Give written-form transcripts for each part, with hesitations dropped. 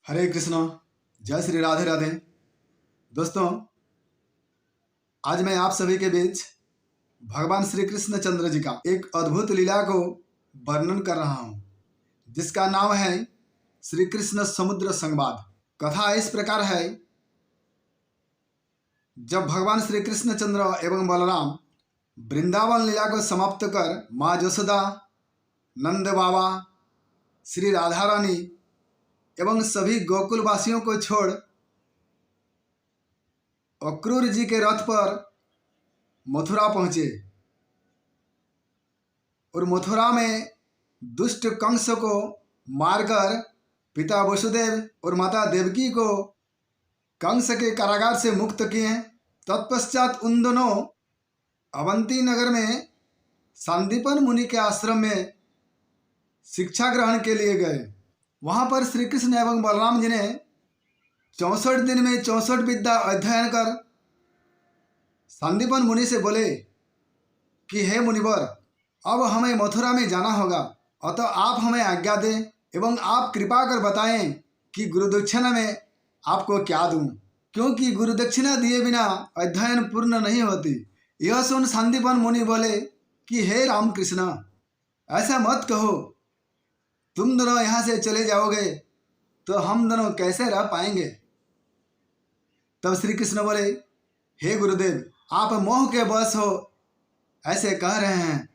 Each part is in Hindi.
हरे कृष्णा। जय श्री राधे राधे। दोस्तों, आज मैं आप सभी के बीच भगवान श्री कृष्ण चंद्र जी का एक अद्भुत लीला को वर्णन कर रहा हूँ, जिसका नाम है श्री कृष्ण समुद्र संवाद। कथा इस प्रकार है। जब भगवान श्री कृष्ण चंद्र एवं बलराम वृंदावन लीला को समाप्त कर माँ यशोदा, नंद बाबा, श्री राधा रानी एवं सभी गोकुल वासियों को छोड़ अक्रूर जी के रथ पर मथुरा पहुंचे और मथुरा में दुष्ट कंस को मारकर पिता वसुदेव और माता देवकी को कंस के कारागार से मुक्त किए। तत्पश्चात उन दोनों अवंती नगर में सांदीपन मुनि के आश्रम में शिक्षा ग्रहण के लिए गए। वहां पर श्री कृष्ण एवं बलराम जी ने 64 दिन में 64 विद्या अध्ययन कर सांदीपन मुनि से बोले कि हे मुनिवर, अब हमें मथुरा में जाना होगा, अतः आप हमें आज्ञा दें एवं आप कृपा कर बताएं कि गुरुदक्षिणा में आपको क्या दूं, क्योंकि गुरुदक्षिणा दिए बिना अध्ययन पूर्ण नहीं होती। यह सुन सांदीपन मुनि बोले कि हे रामकृष्ण, ऐसा मत कहो। तुम दोनों यहाँ से चले जाओगे तो हम दोनों कैसे रह पाएंगे। तब श्री कृष्ण बोले, हे गुरुदेव, आप मोह के वश हो ऐसे कह रहे हैं,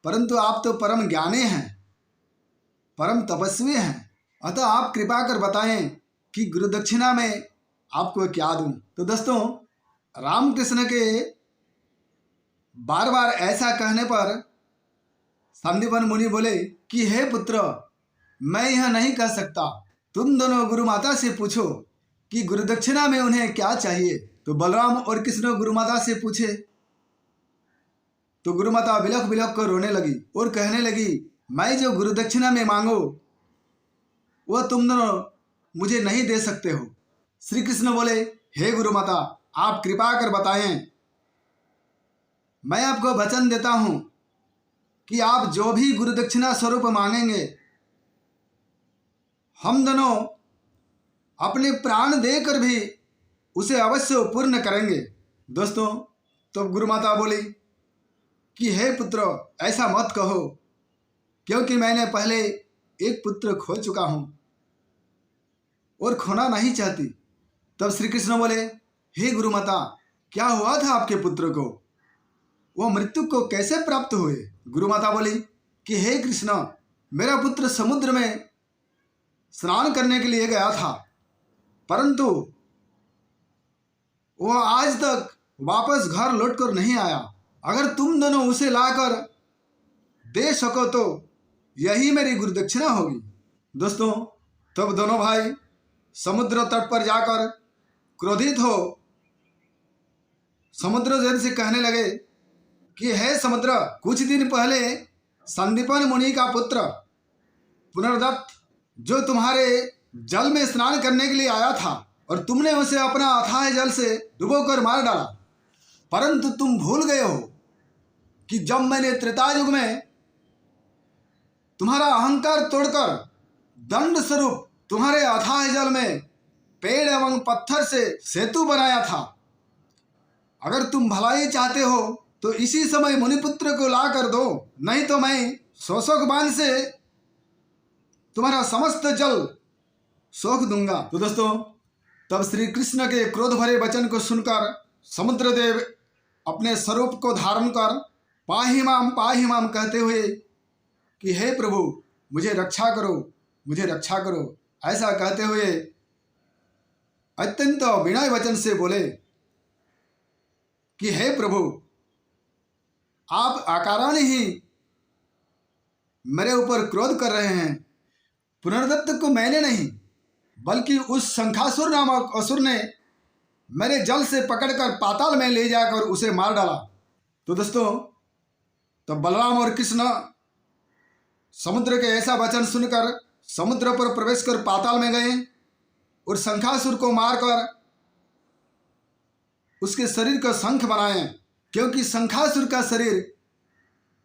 परंतु आप तो परम ज्ञानी हैं, परम तपस्वी हैं, अतः आप कृपा कर बताएं कि गुरुदक्षिणा में आपको क्या दूं। तो दोस्तों, रामकृष्ण के बार बार ऐसा कहने पर सांदीपन मुनि बोले कि हे पुत्र, मैं यह नहीं कह सकता, तुम दोनों गुरु माता से पूछो कि गुरुदक्षिणा में उन्हें क्या चाहिए। तो बलराम और कृष्ण गुरु माता से पूछे तो गुरु माता बिलख बिलख कर रोने लगी और कहने लगी, मैं जो गुरुदक्षिणा में मांगो वह तुम दोनों मुझे नहीं दे सकते हो। श्री कृष्ण बोले, हे गुरु माता, आप कृपा कर बताएं, मैं आपको वचन देता हूं कि आप जो भी गुरुदक्षिणा स्वरूप मांगेंगे हम दोनों अपने प्राण देकर भी उसे अवश्य पूर्ण करेंगे। दोस्तों, तो गुरु माता बोली कि हे पुत्र, ऐसा मत कहो, क्योंकि मैंने पहले एक पुत्र खो चुका हूं और खोना नहीं चाहती। तब श्री कृष्ण बोले, हे गुरु माता, क्या हुआ था आपके पुत्र को, वह मृत्यु को कैसे प्राप्त हुए। गुरु माता बोली कि हे कृष्ण, मेरा पुत्र समुद्र में स्नान करने के लिए गया था, परंतु वह आज तक वापस घर लौटकर नहीं आया। अगर तुम दोनों उसे लाकर दे सको तो यही मेरी गुरुदक्षिणा होगी। दोस्तों, तब दोनों भाई समुद्र तट पर जाकर क्रोधित हो समुद्र जल से कहने लगे कि हे समुद्र, कुछ दिन पहले संदीपन मुनि का पुत्र पुनर्दत्त जो तुम्हारे जल में स्नान करने के लिए आया था और तुमने उसे अपना अथाह जल से डुबोकर मार डाला, परंतु तुम भूल गए हो कि जब मैंने त्रेता युग में तुम्हारा अहंकार तोड़कर दंड स्वरूप तुम्हारे अथाह जल में पेड़ एवं पत्थर से सेतु बनाया था। अगर तुम भलाई चाहते हो तो इसी समय मुनिपुत्र को ला कर दो, नहीं तो मैं शोषक बाण से तुम्हारा समस्त जल सोख दूंगा। तो दोस्तों, तब श्री कृष्ण के क्रोध भरे वचन को सुनकर समुद्रदेव अपने स्वरूप को धारण कर पाहि माम कहते हुए कि हे प्रभु, मुझे रक्षा करो, मुझे रक्षा करो, ऐसा कहते हुए अत्यंत विनय वचन से बोले कि हे प्रभु, आप अकारण ही मेरे ऊपर क्रोध कर रहे हैं। पुनर्दत्त को मैंने नहीं बल्कि उस शंखासुर नामक असुर ने मेरे जल से पकड़कर पाताल में ले जाकर उसे मार डाला। तो दोस्तों, तब बलराम और कृष्ण समुद्र के ऐसा वचन सुनकर समुद्र पर प्रवेश कर पाताल में गए और शंखासुर को मारकर उसके शरीर को शंख बनाए, क्योंकि शंखासुर का शरीर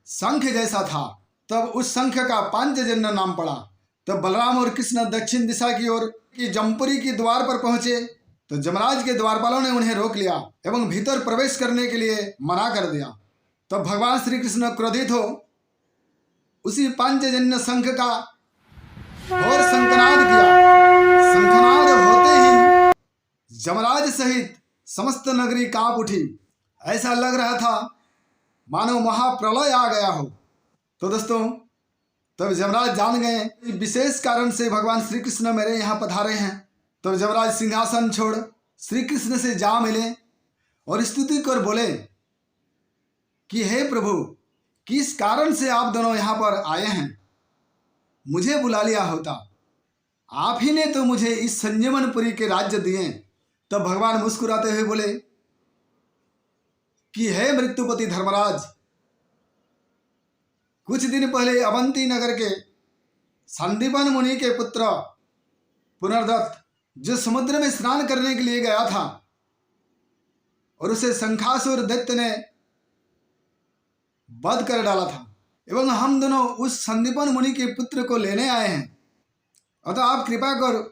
शंख जैसा था। तब उस शंख का पांचजन्य नाम पड़ा। तो बलराम और कृष्ण दक्षिण दिशा की ओर की जमपुरी के द्वार पर पहुंचे तो जमराज के द्वारपालों ने उन्हें रोक लिया एवं भीतर प्रवेश करने के लिए मना कर दिया। तो भगवान श्री कृष्ण क्रोधित हो उसी पांचजन्य शंख का और शंखनाद किया। शंखनाद होते ही जमराज सहित समस्त नगरी कांप उठी। ऐसा लग रहा था मानो महाप्रलय आ गया हो। तो दोस्तों तब जमराज जान गए कि विशेष कारण से भगवान श्री कृष्ण मेरे यहाँ पधारे हैं। तब जमराज सिंहासन छोड़ श्री कृष्ण से जा मिले और स्तुति कर बोले कि हे प्रभु, किस कारण से आप दोनों यहाँ पर आए हैं? मुझे बुला लिया होता, आप ही ने तो मुझे इस संयमनपुरी के राज्य दिए। तब भगवान मुस्कुराते हुए बोले कि हे मृत्युपति धर्मराज, कुछ दिन पहले अवंती नगर के संदीपन मुनि के पुत्र पुनर्दत्त जो समुद्र में स्नान करने के लिए गया था और उसे शंखासुर दैत्य ने वध कर डाला था एवं हम दोनों उस संदीपन मुनि के पुत्र को लेने आए हैं। अतः आप कृपा कर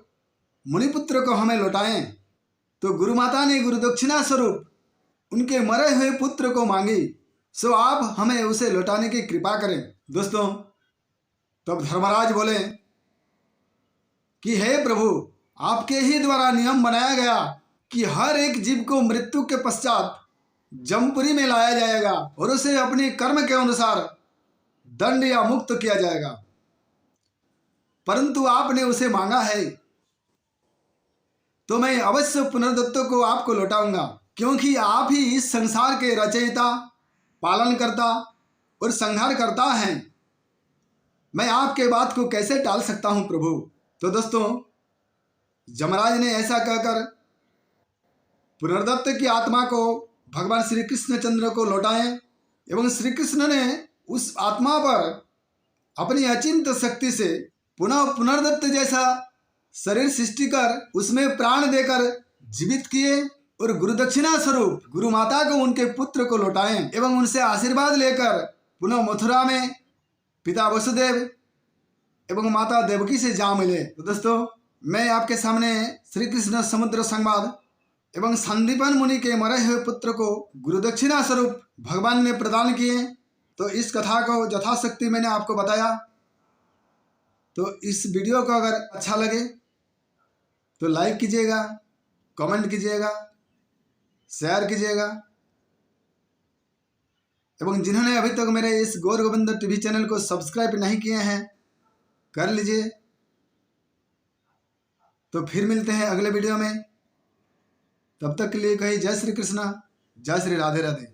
मुनिपुत्र को हमें लौटाएं। तो गुरु माता ने गुरु दक्षिणा स्वरूप उनके मरे हुए पुत्र को मांगी, सो आप हमें उसे लौटाने की कृपा करें। दोस्तों तब धर्मराज बोले कि हे प्रभु, आपके ही द्वारा नियम बनाया गया कि हर एक जीव को मृत्यु के पश्चात जमपुरी में लाया जाएगा और उसे अपने कर्म के अनुसार दंड या मुक्त किया जाएगा, परंतु आपने उसे मांगा है तो मैं अवश्य पुनर्दत्त को आपको लौटाऊंगा, क्योंकि आप ही इस संसार के रचयिता, पालनकर्ता और संहारकर्ता हैं। मैं आपके बात को कैसे टाल सकता हूं प्रभु। तो दोस्तों जमराज ने ऐसा कहकर पुनर्दत्त की आत्मा को भगवान श्री कृष्णचंद्र को लौटाए एवं श्री कृष्ण ने उस आत्मा पर अपनी अचिंत शक्ति से पुनः पुनर्दत्त जैसा शरीर सृष्टि कर उसमें प्राण देकर जीवित किए और गुरु दक्षिणा स्वरूप गुरु माता को उनके पुत्र को लौटाए एवं उनसे आशीर्वाद लेकर पुनः मथुरा में पिता वसुदेव एवं माता देवकी से जा मिले। तो दोस्तों मैं आपके सामने श्री कृष्ण समुद्र संवाद एवं संदीपन मुनि के मरे हुए पुत्र को गुरु दक्षिणा स्वरूप भगवान ने प्रदान किए। तो इस कथा को यथाशक्ति मैंने आपको बताया। तो इस वीडियो को अगर अच्छा लगे तो लाइक कीजिएगा, कमेंट कीजिएगा, शेयर कीजिएगा एवं जिन्होंने अभी तक मेरे इस गौर गोविंद टीवी चैनल को सब्सक्राइब नहीं किए हैं कर लीजिए। तो फिर मिलते हैं अगले वीडियो में, तब तक के लिए कही जय श्री कृष्णा, जय श्री राधे राधे।